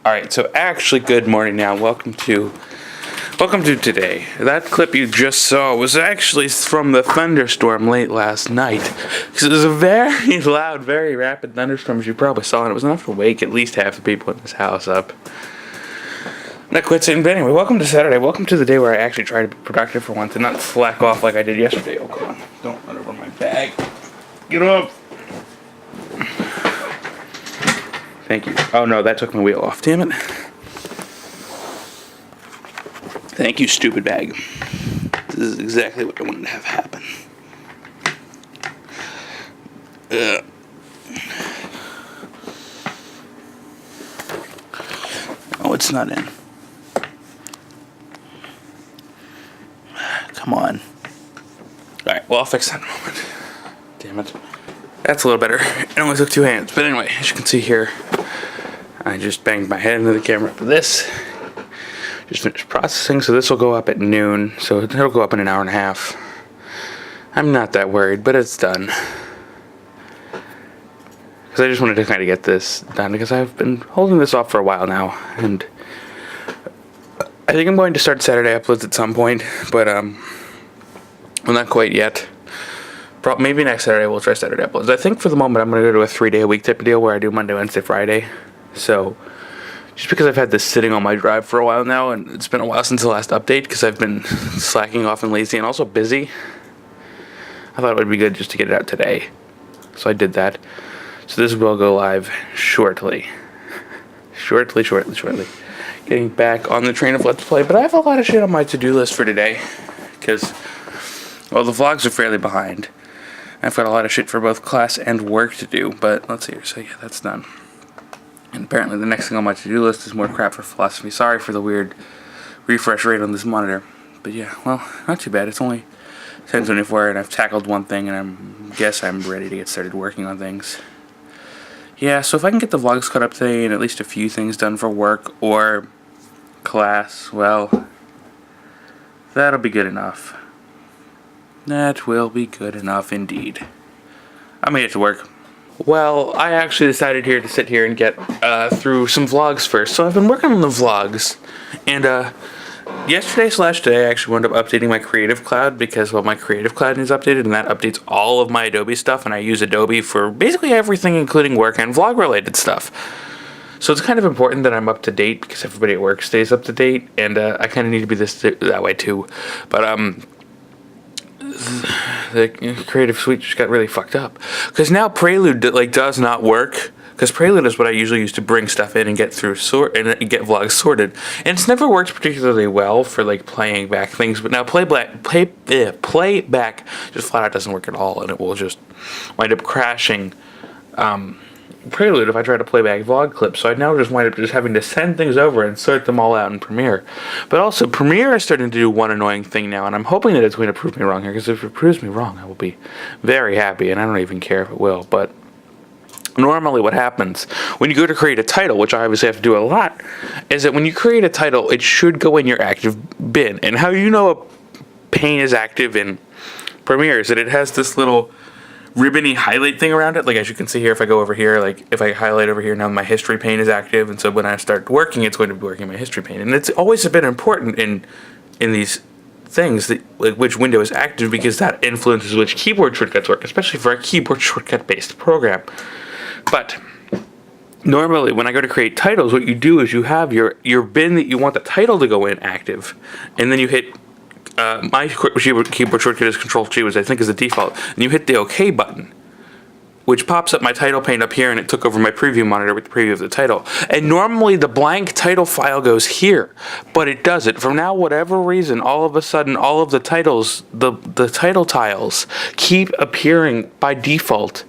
Alright, so actually good morning now. Welcome to today. That clip you just saw was actually from the thunderstorm late last night. Because it was a very loud, very rapid thunderstorm, as you probably saw, and it was enough to wake at least half the people in this house up. Not quite saying, but anyway, welcome to Saturday. Welcome to the day where I actually try to be productive for once and not slack off like I did yesterday. Oh, come on. Don't run over my bag. Get up. Thank you. Oh no, that took my wheel off. Damn it. Thank you, stupid bag. This is exactly what I wanted to have happen. Oh, it's not in. Come on. Alright, well, I'll fix that in a moment. Damn it. That's a little better. It only took 2 hands. But anyway, as you can see here, I just banged my head into the camera for this. Just finished processing, so this will go up at noon. So it'll go up in an hour and a half. I'm not that worried, but it's done. Because I just wanted to kind of get this done, because I've been holding this off for a while now. And I think I'm going to start Saturday uploads at some point, but well, not quite yet. Maybe next Saturday we'll try Saturday uploads. I think for the moment I'm going to go to a 3-day-a-week type of deal where I do Monday, Wednesday, Friday. So, just because I've had this sitting on my drive for a while now, and it's been a while since the last update because I've been slacking off and lazy and also busy, I thought it would be good just to get it out today. So I did that. So this will go live shortly. Shortly. Getting back on the train of Let's Play, but I have a lot of shit on my to-do list for today because, well, the vlogs are fairly behind. I've got a lot of shit for both class and work to do, but let's see here. So yeah, that's done. And apparently the next thing on my to-do list is more crap for philosophy. Sorry for the weird refresh rate on this monitor. But yeah, well, not too bad. It's only 10:24 and I've tackled one thing and I guess I'm ready to get started working on things. Yeah, so if I can get the vlogs cut up today and at least a few things done for work or class, well, that'll be good enough. That will be good enough indeed. I'm gonna get to work. Well, I actually decided to sit here and get through some vlogs first. So I've been working on the vlogs, and yesterday/today I actually wound up updating my Creative Cloud because, well, my Creative Cloud is updated, and that updates all of my Adobe stuff, and I use Adobe for basically everything, including work and vlog-related stuff. So it's kind of important that I'm up to date because everybody at work stays up to date, and I kind of need to be that way too. But the Creative Suite just got really fucked up because now Prelude does not work, because Prelude is what I usually use to bring stuff in and get through and get vlogs sorted, and it's never worked particularly well for playing back things. But now playback just flat out doesn't work at all, and it will just wind up crashing Prelude if I try to play back vlog clips. So I now just wind up just having to send things over and sort them all out in Premiere. But also Premiere is starting to do one annoying thing now, and I'm hoping that it's going to prove me wrong here, because if it proves me wrong I will be very happy, and I don't even care if it will. But normally what happens when you go to create a title, which I obviously have to do a lot, is that when you create a title it should go in your active bin. And how you know a pane is active in Premiere is that it has this little ribbony highlight thing around it. Like, as you can see here, if I go over here, if I highlight over here, now my history pane is active, and so when I start working it's going to be working in my history pane. And it's always been important in these things that which window is active, because that influences which keyboard shortcuts work, especially for a keyboard shortcut based program. But normally when I go to create titles, what you do is you have your bin that you want the title to go in active, and then you hit my keyboard shortcut is Control-G, which I think is the default, and you hit the OK button, which pops up my title pane up here, and it took over my preview monitor with the preview of the title. And normally the blank title file goes here, but it doesn't. For now, whatever reason, all of a sudden, all of the titles, the title tiles, keep appearing by default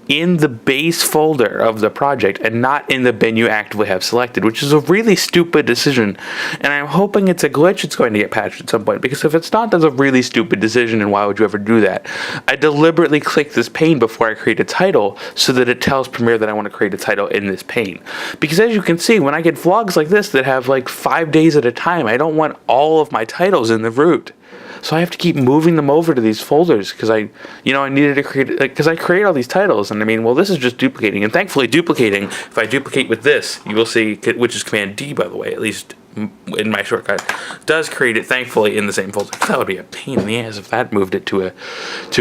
in the base folder of the project and not in the bin you actively have selected, which is a really stupid decision, and I'm hoping it's a glitch. It's going to get patched at some point, because if it's not, that's a really stupid decision, and why would you ever do that? I deliberately click this pane before I create a title so that it tells Premiere that I want to create a title in this pane, because as you can see, when I get vlogs like this that have 5 days at a time, I don't want all of my titles in the root. So I have to keep moving them over to these folders because I needed to create, because I create all these titles, and I mean, well, this is just duplicating. And thankfully, duplicating, if I duplicate with this, you will see, which is Command D, by the way, at least in my shortcut, does create it, thankfully, in the same folder. That would be a pain in the ass if that moved it to a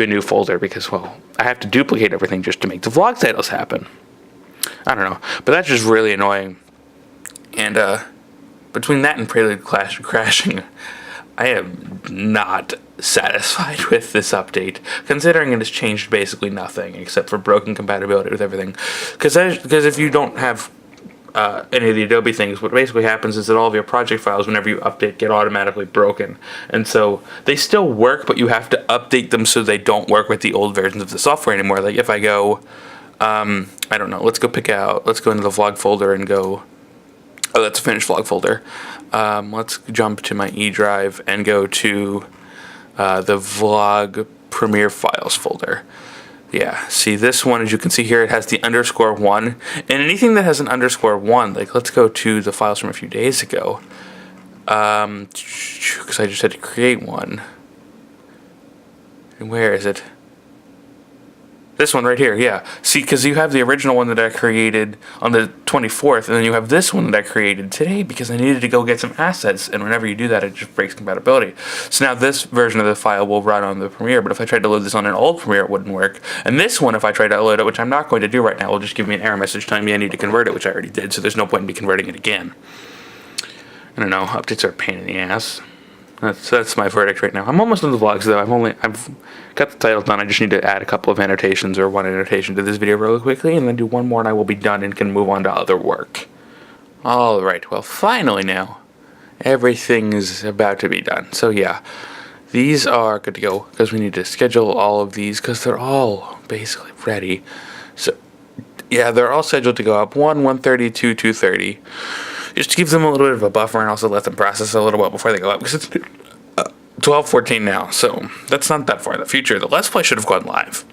new folder, because, well, I have to duplicate everything just to make the vlog titles happen. I don't know, but that's just really annoying. And between that and Prelude crashing, I am not satisfied with this update, considering it has changed basically nothing except for broken compatibility with everything. Because if you don't have any of the Adobe things, what basically happens is that all of your project files, whenever you update, get automatically broken. And so they still work, but you have to update them so they don't work with the old versions of the software anymore. Like if I go, I don't know, let's go into the vlog folder and go, oh, that's a finished vlog folder. Let's jump to my E drive and go to the vlog Premiere Files folder. Yeah, see this one, as you can see here, it has the _1. And anything that has an _1, like let's go to the files from a few days ago. Because I just had to create one. And where is it? This one right here, yeah. See, because you have the original one that I created on the 24th, and then you have this one that I created today because I needed to go get some assets, and whenever you do that, it just breaks compatibility. So now this version of the file will run on the Premiere, but if I tried to load this on an old Premiere, it wouldn't work. And this one, if I try to load it, which I'm not going to do right now, will just give me an error message telling me I need to convert it, which I already did, so there's no point in me converting it again. I don't know, updates are a pain in the ass. That's my verdict right now. I'm almost done the vlogs though. I've got the title done. I just need to add a couple of annotations or one annotation to this video really quickly, and then do one more, and I will be done and can move on to other work. All right. Well, finally now, everything's about to be done. So yeah, these are good to go because we need to schedule all of these because they're all basically ready. So yeah, they're all scheduled to go up 1:30, 2:30. Just to give them a little bit of a buffer and also let them process a little bit before they go up, because it's 12:14 now, so that's not that far in the future. The Let's Play should have gone live,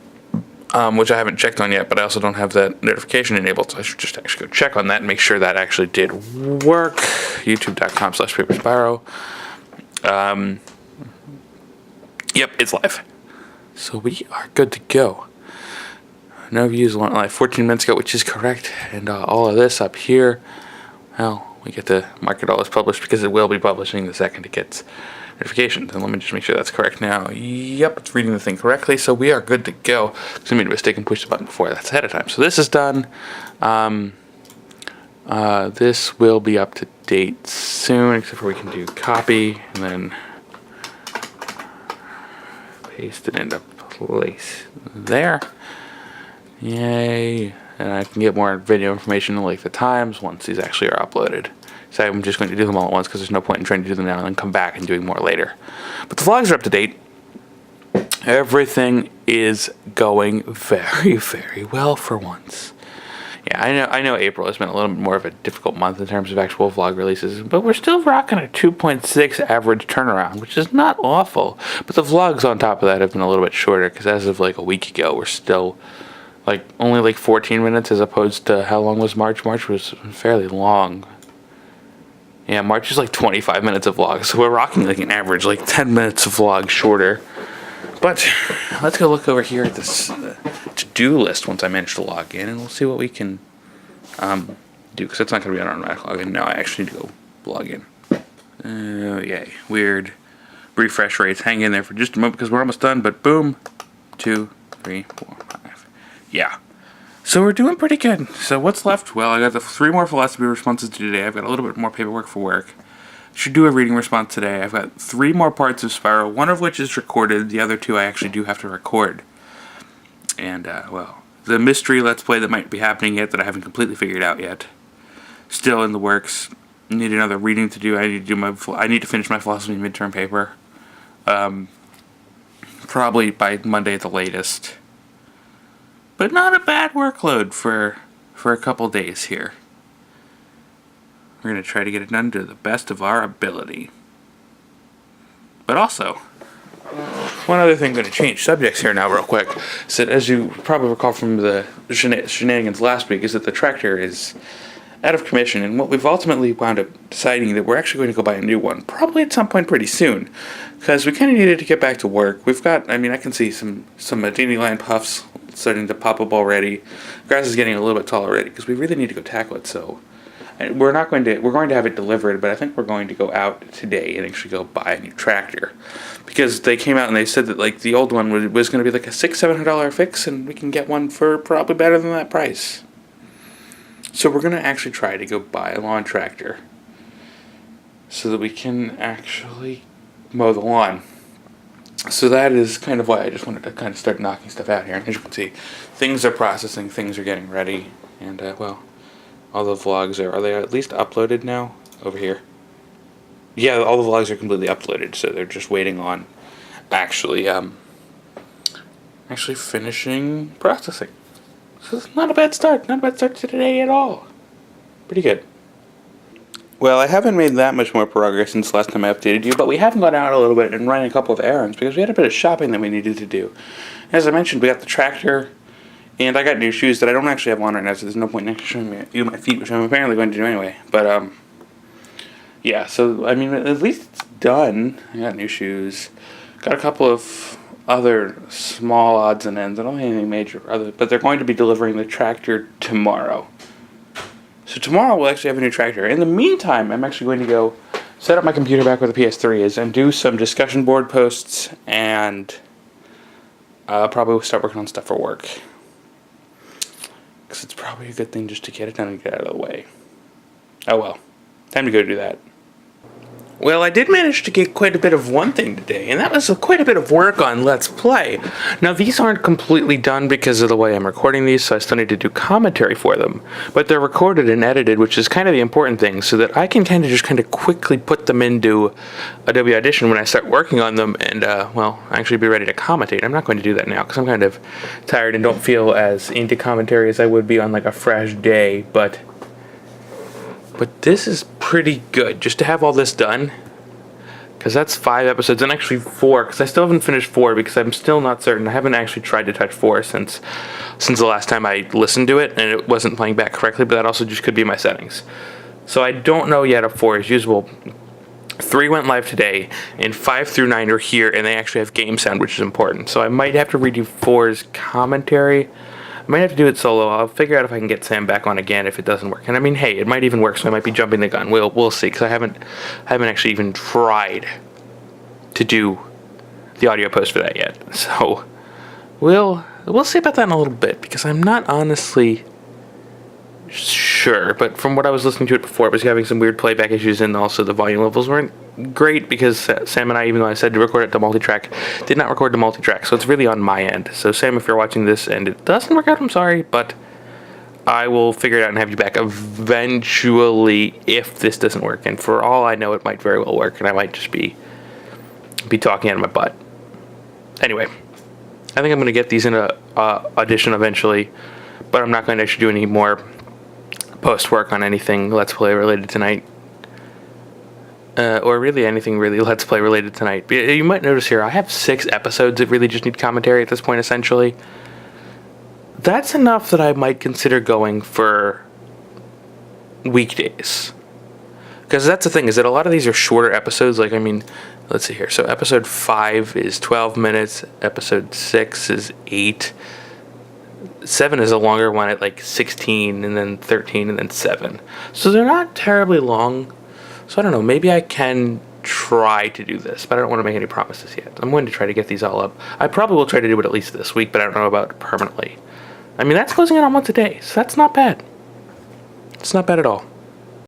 which I haven't checked on yet, but I also don't have that notification enabled, so I should just actually go check on that and make sure that actually did work. YouTube.com/PaperSpyro. Yep, it's live. So we are good to go. No views went live 14 minutes ago, which is correct, and all of this up here, well, we get to mark it all as published because it will be publishing the second it gets notifications. And let me just make sure that's correct now. Yep, it's reading the thing correctly, so we are good to go. Because I made a mistake and pushed the button before. That's ahead of time. So this is done. This will be up to date soon, except for we can do copy and then paste it into place there. Yay. And I can get more video information like the times once these actually are uploaded. So I'm just going to do them all at once because there's no point in trying to do them now and then come back and doing more later. But the vlogs are up to date. Everything is going very, very well for once. Yeah, I know April has been a little bit more of a difficult month in terms of actual vlog releases, but we're still rocking a 2.6 average turnaround, which is not awful. But the vlogs on top of that have been a little bit shorter because as of like a week ago, we're still only like 14 minutes as opposed to how long was March? March was fairly long. Yeah, March is like 25 minutes of vlogs, so we're rocking like an average like 10 minutes of vlog shorter. But let's go look over here at this to-do list once I manage to log in, and we'll see what we can do, because it's not going to be on automatic login. Now I actually need to go log in. Yay. Weird refresh rates. Hang in there for just a moment because we're almost done, but boom. 2, 3, 4, 5. Yeah. So we're doing pretty good. So what's left? Well, I got the 3 more philosophy responses to today. I've got a little bit more paperwork for work. Should do a reading response today. I've got 3 more parts of Spiral, one of which is recorded. The other 2 I actually do have to record. And, well, the mystery Let's Play that might be happening yet that I haven't completely figured out yet. Still in the works. Need another reading to do. I need to finish my philosophy midterm paper. Probably by Monday at the latest. But not a bad workload for a couple days here. We're going to try to get it done to the best of our ability. But also, one other thing, going to change subjects here now real quick. So as you probably recall from the shenanigans last week, is that the tractor is out of commission, and what we've ultimately wound up deciding that we're actually going to go buy a new one, probably at some point pretty soon, because we kind of needed to get back to work. We've got, I can see some dandelion puffs starting to pop up already. Grass is getting a little bit tall already, because we really need to go tackle it, so we're going to have it delivered, but I think we're going to go out today and actually go buy a new tractor, because they came out and they said that like the old one was going to be like a $600-700 fix, and we can get one for probably better than that price. So we're going to actually try to go buy a lawn tractor so that we can actually mow the lawn. So that is kind of why I just wanted to kind of start knocking stuff out here. And as you can see, things are processing, things are getting ready, and all the vlogs are they at least uploaded now over here? Yeah, all the vlogs are completely uploaded, so they're just waiting on actually finishing processing. So it's not a bad start. Not a bad start to today at all. Pretty good. Well, I haven't made that much more progress since the last time I updated you, but we have gone out a little bit and run a couple of errands because we had a bit of shopping that we needed to do. As I mentioned, we got the tractor, and I got new shoes that I don't actually have on right now, so there's no point in actually showing you my feet, which I'm apparently going to do anyway. But, yeah, so, at least it's done. I got new shoes. Got a couple of other small odds and ends. I don't have anything major, but they're going to be delivering the tractor tomorrow. So tomorrow we'll actually have a new tractor. In the meantime, I'm actually going to go set up my computer back where the PS3 is and do some discussion board posts, and probably start working on stuff for work. Because it's probably a good thing just to get it done and get out of the way. Oh well. Time to go do that. Well, I did manage to get quite a bit of one thing today, and that was quite a bit of work on Let's Play. Now, these aren't completely done because of the way I'm recording these, so I still need to do commentary for them. But they're recorded and edited, which is kind of the important thing, so that I can kind of quickly put them into Adobe Audition when I start working on them, and, actually be ready to commentate. I'm not going to do that now, because I'm kind of tired and don't feel as into commentary as I would be on, like, a fresh day, But this is pretty good, just to have all this done, because that's 5 episodes, and actually 4, because I still haven't finished 4, because I'm still not certain. I haven't actually tried to touch 4 since the last time I listened to it, and it wasn't playing back correctly, but that also just could be my settings. So I don't know yet if 4 is usable. 3 went live today, and 5 through 9 are here, and they actually have game sound, which is important. So I might have to redo 4's commentary. I might have to do it solo. I'll figure out if I can get Sam back on again if it doesn't work. And hey, it might even work, so I might be jumping the gun. We'll see, because I haven't actually even tried to do the audio post for that yet. So we'll see about that in a little bit, because I'm not honestly sure. But from what I was listening to it before, it was having some weird playback issues, and also the volume levels weren't great, because Sam and I, even though I said to record it to multi-track, did not record to multi-track, so it's really on my end. So Sam, if you're watching this and it doesn't work out, I'm sorry, but I will figure it out and have you back eventually if this doesn't work. And for all I know, it might very well work, and I might just be talking out of my butt. Anyway, I think I'm going to get these in a Audition eventually, but I'm not going to actually do any more post work on anything Let's Play related tonight. Or really anything really Let's Play related tonight. You might notice here, I have 6 episodes that really just need commentary at this point, essentially. That's enough that I might consider going for weekdays. Because that's the thing, is that a lot of these are shorter episodes. Let's see here. So episode 5 is 12 minutes. Episode 6 is 8. 7 is a longer one at 16, and then 13, and then 7. So they're not terribly long. So I don't know, maybe I can try to do this, but I don't want to make any promises yet. I'm going to try to get these all up. I probably will try to do it at least this week, but I don't know about permanently. That's closing in on once a day, so that's not bad. It's not bad at all.